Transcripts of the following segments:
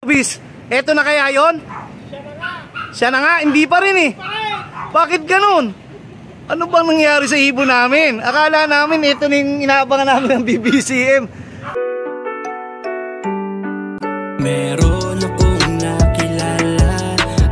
Bis, eto na kaya yon? Siya na nga, hindi pa rin eh. Bakit ganun? Ano bang nangyari sa ibon namin? Akala namin ito na yung inaabangan namin ng BBCM. Meron akong nakilala,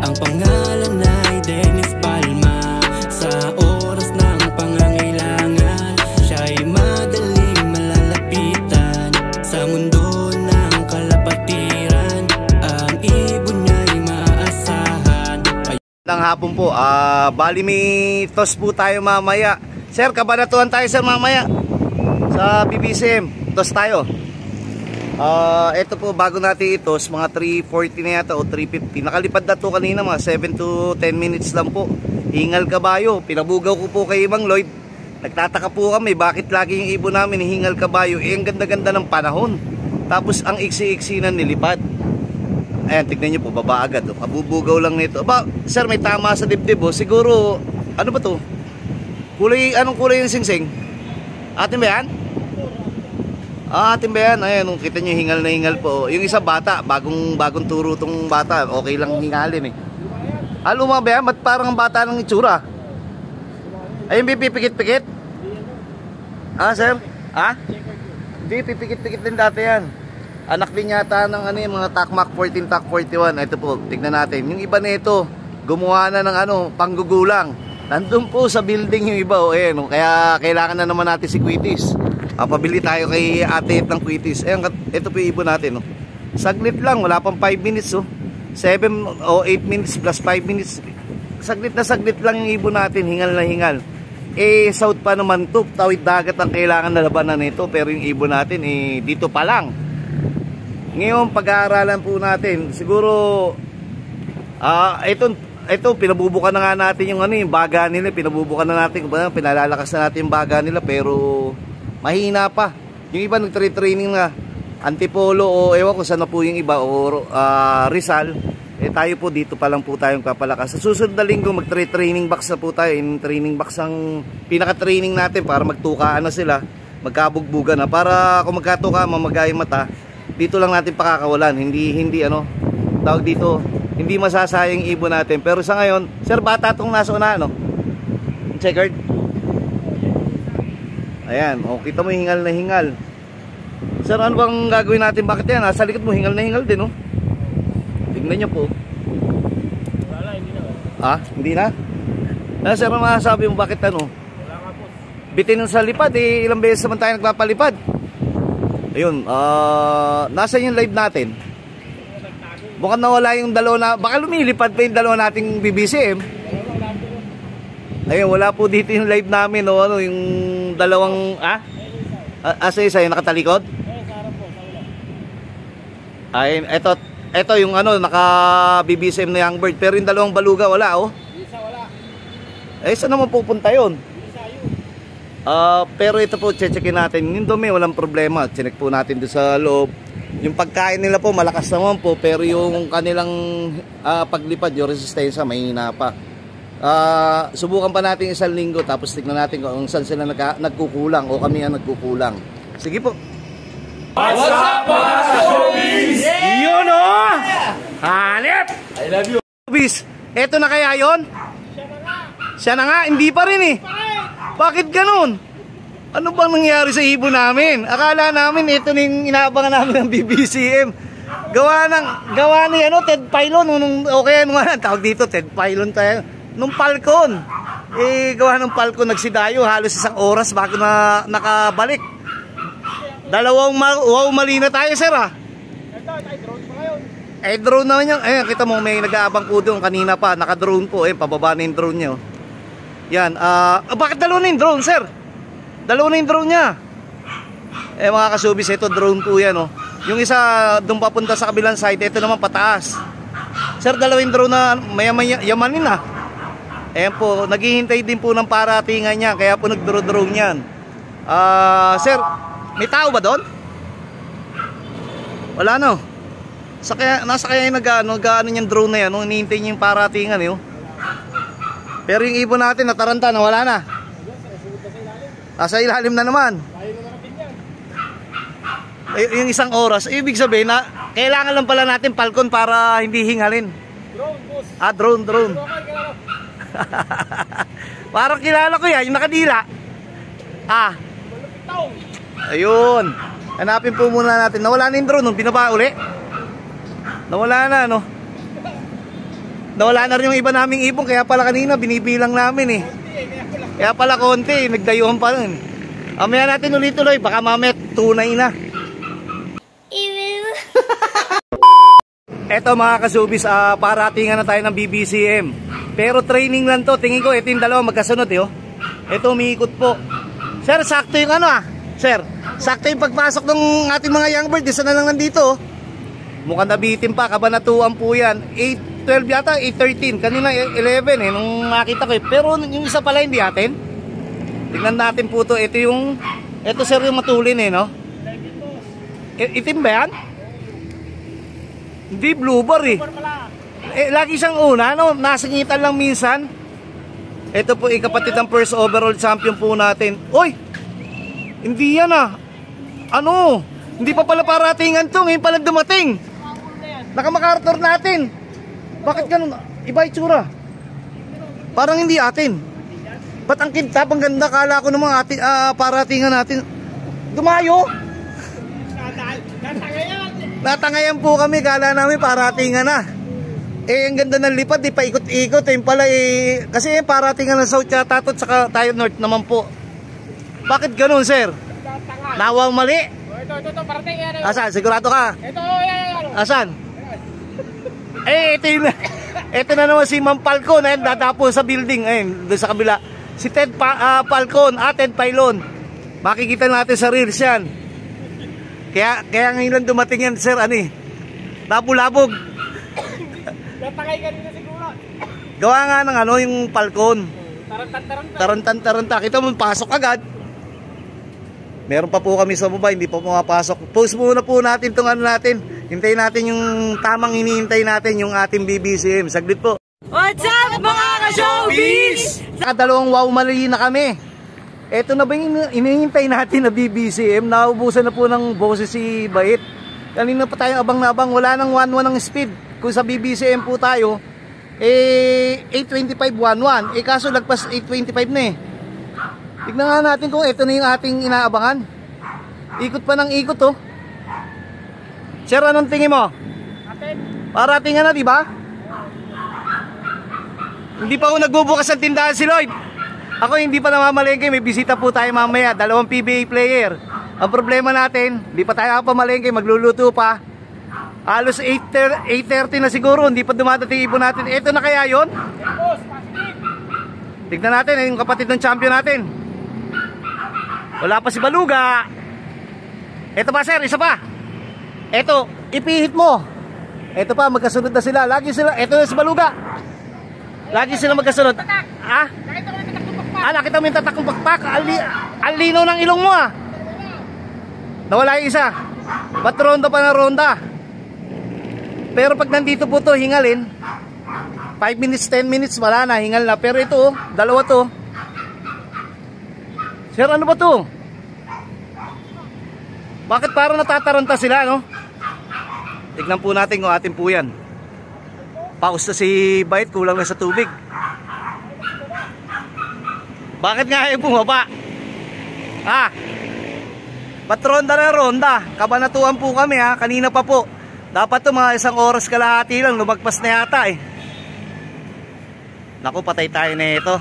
ang pangalan ay Dennis Palma. Sa oras ng pangangailangan, siya'y madaling malalapitan. Sa mundo ng kalapatiran, ang ibon niya'y maaasahan. Ng hapon po, bali may toss po tayo mamaya. Sir, kabanatuan tayo sir mamaya sa BBCM. Toss tayo. Ito po, bago natin itos, mga 3:40 na yata o 3:50. Nakalipad na to kanina, mga 7 to 10 minutes lang po. Hingal kabayo, pinabugaw ko po kay Mang Lloyd. Nagtataka po kami, bakit lagi yung ibon namin hingal kabayo? Ang ganda-ganda ng panahon. Tapos ang iksi-iksi na nilipad. Ayan, tignan nyo po, baba agad. Kabubugaw lang nito. Aba, sir, may tama sa dibdib. Siguro, ano ba to? Kulay, anong kulay yung singsing? Atin ba yan? Atin ba yan? Ayan, kita nyo, hingal na hingal po. Yung isa bata, bagong turo tong bata. Okay lang hingalin eh. Luma ba yan? Ba't parang bata ng itsura? Ayun, pipikit-pikit? Sir? Hindi, pipikit-pikit din dati yan. Anak din yata ng yung mga Takmak 14, Tak 41. Ito po, tignan natin. Yung iba nito, gumawa na ng panggugulang. Nandun po sa building yung iba. Ayan, kaya kailangan na naman natin si Quitis. Pabili tayo kay ate ng Quitis. Ayan, ito po yung ibon natin. Saglit lang, wala pang 5 minutes. 7 o 8 minutes plus 5 minutes. Saglit na saglit lang yung ibon natin. Hingal na hingal. South pa naman to. Tawid dagat ang kailangan na labanan nito. Pero yung ibon natin, dito pa lang. Ngayon, pag-aaralan po natin. Siguro, ito pinabubukan na nga natin yung yung baga nila. Pinabubukan na natin. Pinalalakas na natin yung baga nila. Pero mahina pa. Yung iba nagtre-training na Antipolo o ewan ko saan na po yung iba o Rizal. Tayo po dito pa lang po tayong kapalakas. Sa susunod na linggo magtre-training box na po tayo. Yung training box ang pinaka-training natin para magtukaan na sila. Magkabugbugan na. Para kung magkatuka, mamagay mata, dito lang natin pakakawalan. Hindi tawag dito, hindi masasayang ibon natin. Pero sa ngayon, sir, bata itong nasa una, checkered. Ayan, kita mo hingal na hingal. Sir, ano bang gagawin natin? Bakit yan? Sa likod mo, hingal na hingal din, Tingnan nyo po. Wala, hindi na. Hindi na? Sir, ano masasabi mo? Bakit Wala nga po. bitin sa lipad, ilang beses naman tayo nagpapalipad. Ayun, nasa yung live natin. Mukhang nawala yung dalawa na, baka lumilipad pa yung dalawa nating BBCM. Ayun, wala po dito yung live namin, yung dalawang, asa isa yung nakatalikod? Ayun, eto yung naka BBCM na young bird, pero yung dalawang baluga wala, Isa wala. Saan naman pupunta yun? Pero ito po, checkin natin. Yung dumi, walang problema. Check po natin doon sa loob. Yung pagkain nila po, malakas naman po. Pero yung kanilang paglipad, yung resistensya, mahina pa. Subukan pa natin isang linggo. Tapos tignan natin kung saan sila nagkukulang o kami ang nagkukulang. Sige po. What's up, mga showbiz? Yun Hanip! I love you. Showbiz, eto na kaya yon? Siya na nga, hindi pa rin eh. Bakit ganun? Ano bang nangyari sa ibon namin? Akala namin ito na yung inaabangan namin ng BBCM. Gawa ni Ted Pylon. Tawag dito, Ted Pylon tayo. Nung Falcon. Gawa ng Falcon, nagsidayo. Halos isang oras bago na nakabalik. Dalawang mali na tayo, sir, Ito, drone pa ngayon. Drone naman yan. Kita mo, may nag-aabang po doon kanina pa. Naka-drone po. Pababa na yung drone niya. Yan, bakit dalawa na yung drone, sir? Dalawa na yung drone niya. Mga kasubis, ito drone po yan, Yung isa doon papunta sa kabilang side, ito naman pataas. Sir, dalawa yung drone na yamanin na. Ayan po, naghihintay din po ng paratingan niya, kaya po nag-drone yan. Sir, may tao ba doon? Wala, nasa kaya yung nag-ano niyang drone na yan, hinihintay niya yung paratingan, Pero yung ibon natin nataranta na, wala na. Sa ilalim na naman. Yung isang oras, ibig sabihin na Kailangan lang pala natin Falcon para hindi hingalin. Drone, boss. Ah, drone. Drone, kailangan. Parang kilala ko yan, yung nakadila. Ah, Malupit taong. ayun. Hanapin po muna natin. Nawala na yung drone nung binaba uli. Nawala na, no? Nawala na rin yung iba naming ipon. Kaya pala kanina binibilang namin eh. Kaya pala konti, nagdayuhan pa rin. Amaya natin ulit tuloy. Baka mamaya tunay na. Eto mga kasubis, paratingan na tayo ng BBCM. Pero training lang to. Tingin ko ito yung dalawa magkasunod eh. Oh. Ito umiikot po. Sir, sakto yung ano ah. Sir, sakto yung pagpasok ng ating mga young bird. Isa na lang nandito oh. Mukhang nabitin pa, kabanatuan po yan. 8:12 yata, 8:13. Kanina 11 eh, nung makita ko eh. Pero yung isa pala hindi atin. Tingnan natin po to. Ito sir yung matulin eh, no? Itim ba yan? Hindi, blue bar eh. Lagi siyang una, no? Nasingitan lang minsan. Ito po, ikapatid ng first overall champion po natin. Uy! Hindi yan ah. Ano? Hindi pa pala paratingan to. Ngayon pala dumating. Nakamakartor natin. Bakit ganun? Iba itsura. Parang hindi atin. Ba't ang kintab, ang ganda? Kala ko naman atin, paratingan natin. Dumayo. Natangayan po kami. Kala namin paratingan na. Eh, ang ganda ng lipad. Di pa ikot-ikot. Yung pala eh. Kasi paratingan ng South yata at saka tayo North naman po. Bakit ganun, sir? Nawaw mali. Ito, parating yan. Asan? Sigurado ka? Ito, yan. Asan? Eh, ito na naman si Ma'am Falcon. Ayun, dadapo sa building. Ayun, doon sa kabila. Si Ted Falcon, Ted Pailon. Makikita natin sa reels yan. Kaya ngayon lang dumating yan, sir, ano eh. Labog. Natangay ka rin na siguro. Gawa nga ng ano, yung Falcon. Tarantan. Kita mo, pasok agad. Meron pa po kami sa baba, hindi pa pumapasok. Post muna po natin itong ano natin. Hintayin natin yung tamang hinihintay natin, yung ating BBCM. Saglit po. What's up mga ka-showbiz? Dalawang wow mali na kami. Eto na ba yung hinihintay natin na BBCM? Naubusan na po ng boses si Bait. Kanina pa tayong abang na abang. Wala nang 1-1 ng speed. Kung sa BBCM po tayo, eh 825-11. Eh kaso lagpas 825 na eh. Tignan nga natin kung ito na yung ating inaabangan. Ikot pa ng ikot oh. Sir, anong tingin mo? Paratingan na, di ba? Hindi pa ako nagbubukas ng tindahan si Lloyd. Ako hindi pa namamalengke, may bisita po tayo mamaya, 2 PBA player. Ang problema natin, hindi pa tayo pamalengke, magluluto pa. Halos 8:30 na siguro, hindi pa dumadating ibon natin. Ito na kaya yon? Tignan natin, yung kapatid ng champion natin. Wala pa si Baluga. Ito pa sir, isa pa. Ito, ipihit mo. Ito pa, magkasunod na sila. Lagi sila, ito na si Baluga. Lagi sila magkasunod. Ah? Nakita mo yung tatak ng pakpak. Ang linaw ng ilong mo ah. Nawala yung isa. Ba't ronda pa na ronda? Pero pag nandito po to, hingalin. 5 minutes, 10 minutes, wala na, hingal na. Pero ito oh, dalawa to. Sir, ano ba to? Bakit parang natataranta sila, no? Tignan po natin kung atin po yan. Paus na si Bait, kulang na sa tubig. Bakit nga ayaw bumaba? Ah, ba't ronda na ronda? Kabanatuan po kami ha, kanina pa po. Dapat to mga 1 oras kalahati lang, lumagpas na yata eh. Naku, patay tayo na ito.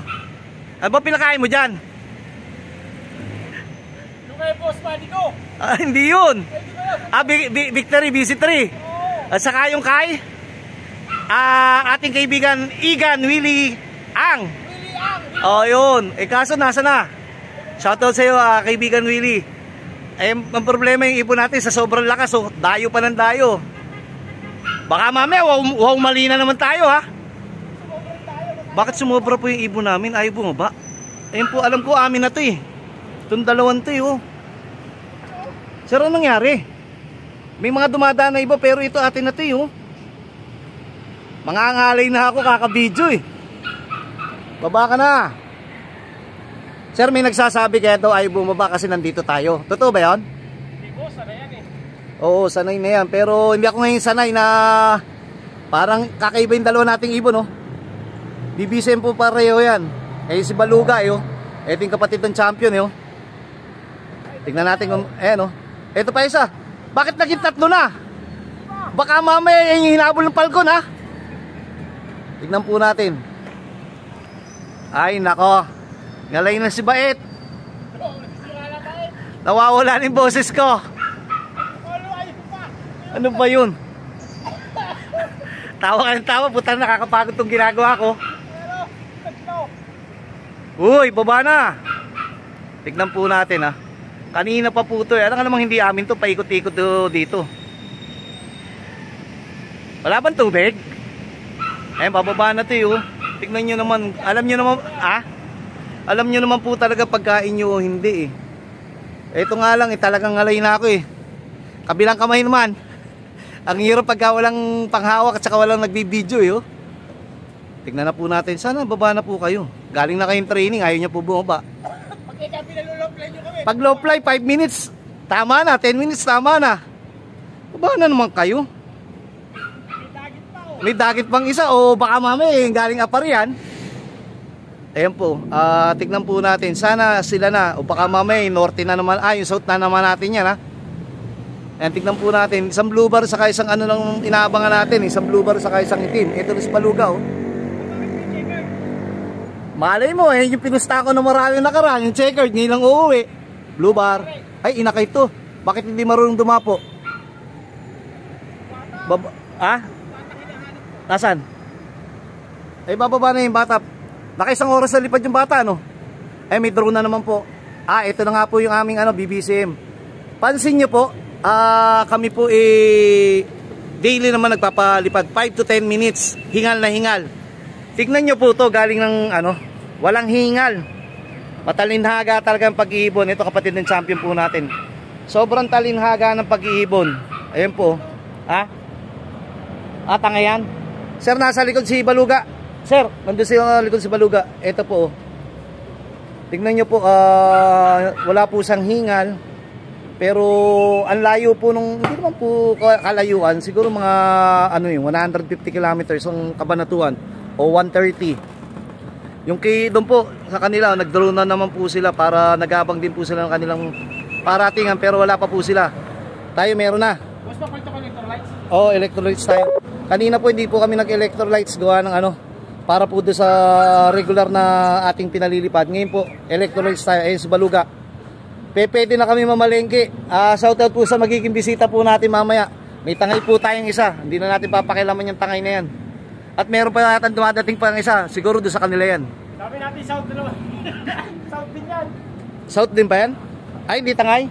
Ano ba pinakain mo dyan? Yung kay boss buddy ko. Ah, hindi yun. Victory BC3. At saka yung kay ating kaibigan Igan Willie Ang. Oh, yun. Eh kaso nasa na? Shoutout sa iyo, kaibigan Willie. Eh, ang problema yung ibon natin sa sobrang lakas, so dayo pa ng dayo. Baka mamaya, wow mali na naman tayo ha. Bakit sumobra po yung ibon namin? Ayaw bumaba. Ayun po, alam ko amin na to eh. Itong dalawang to eh oh. Sir, anong nangyari? May mga dumadaan na iba pero ito atin na to eh oh. Mangangalay na ako kakabidyo eh. Baba ka na. Sir, may nagsasabi kaya daw ayaw bumaba kasi nandito tayo. Totoo ba yun? Hindi boss, ano yan eh. Oo, sanay na yan. Pero hindi ako ngayon sanay na parang kakaiba yung dalawa nating ibon, no? BBCM po pareho yan. Eh si Baluga, eh, oh. Ito yung kapatid ng champion, eh, oh. Tignan natin kung, ayan, oh. Ito pa isa. Bakit naging 3 na? Baka mamaya yung hinabol ng Falcon, ha? Tignan po natin. Ay, nako. Ngalay na si Bait. Nawawala na yung boses ko. Ano ba yun? Tawa ka ng tawa. Puta, nakakapagod itong ginagawa ko. Uy, baba na. Tignan po natin, ha. Kanina pa po ito, eh. Ano ka namang hindi amin to? Paikot-ikot dito. Wala bang tubig? Ayun, bababa na ito, oh. Tignan nyo naman. Alam nyo naman, alam nyo naman po talaga pagkain nyo o hindi, eh. Ito nga lang, talagang ngalay na ako, eh. Kabilang kamay naman. Ang hirap pagka walang panghawak at saka walang nagbibideo, eh, oh. Tignan na po natin. Sana baba na po kayo. Galing na kayong training, ayaw nyo po bumaba. Pag low fly, 5 minutes, tama na. 10 minutes, tama na. Baba na naman kayo. May dagit pang isa o baka mamaya galing apar yan. Ayan po, tignan po natin. Sana sila na o baka mamaya norte na naman, yung south na naman natin yan, ha. Ayan, tignan po natin. Isang blue bar saka isang ano lang inaabangan natin. Isang blue bar saka isang itim. Ito na si Baluga, oh. Malay mo, yung pinusta ko na maraming nakaraan. Yung checkered, ngayon lang uuwi. Blue bar. Ay, inakay to. Bakit hindi marunong dumapo? Nasaan? Ay, bababa na yung bata. Nakaisang oras na lipad yung bata, no? Ay, may drone na naman po. Ito na nga po yung aming BBCM. Pansin nyo po, kami po daily naman nagpapalipad. 5 to 10 minutes. Hingal na hingal. Tignan nyo po to, galing ng walang hingal. Matalinhaga talaga ang pag-iibon. Ito kapatid ng champion po natin. Sobrang talinhaga ng pag-iibon. Ayan po. Tanga yan. Sir, nasa likod si Baluga. Sir, nandun sa likod si Baluga. Ito po. Tignan nyo po, wala po siyang hingal. Pero ang layo po nung, hindi naman po kalayuan. Siguro mga 150 kilometers ang Kabanatuan o 130. Yung doon po sa kanila, nag-drone na naman po sila para nagabang din po sila ng kanilang paratingan, pero wala pa po sila. Tayo meron na. Boss, pakwento ko electrolytes? Oo, electrolytes tayo. Kanina po hindi po kami nag-electrolytes gawa ng para po doon sa regular na ating pinalilipad. Ngayon po, electrolytes tayo. Ayun si Baluga. Pwede na kami mamalengke. Shoutout po sa magiging bisita po natin mamaya. May tangay po tayong isa. Hindi na natin papakilaman yung tangay na yan. At meron pa natin dumadating pa ng isa. Siguro doon sa kanila yan. Sabi natin south na naman. South din yan. South din ba yan? Ay, hindi tangay.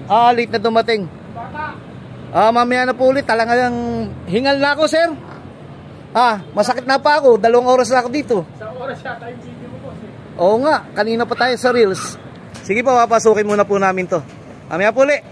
Late na dumating. Bata. Mamaya na po ulit. Talagang hingal na ako, sir. Masakit na pa ako. 2 oras na ako dito. Sa oras yata yung video mo, boss. Oo nga. Kanina pa tayo sa Reels. Sige po, papasukin muna po namin to. Mamaya po ulit.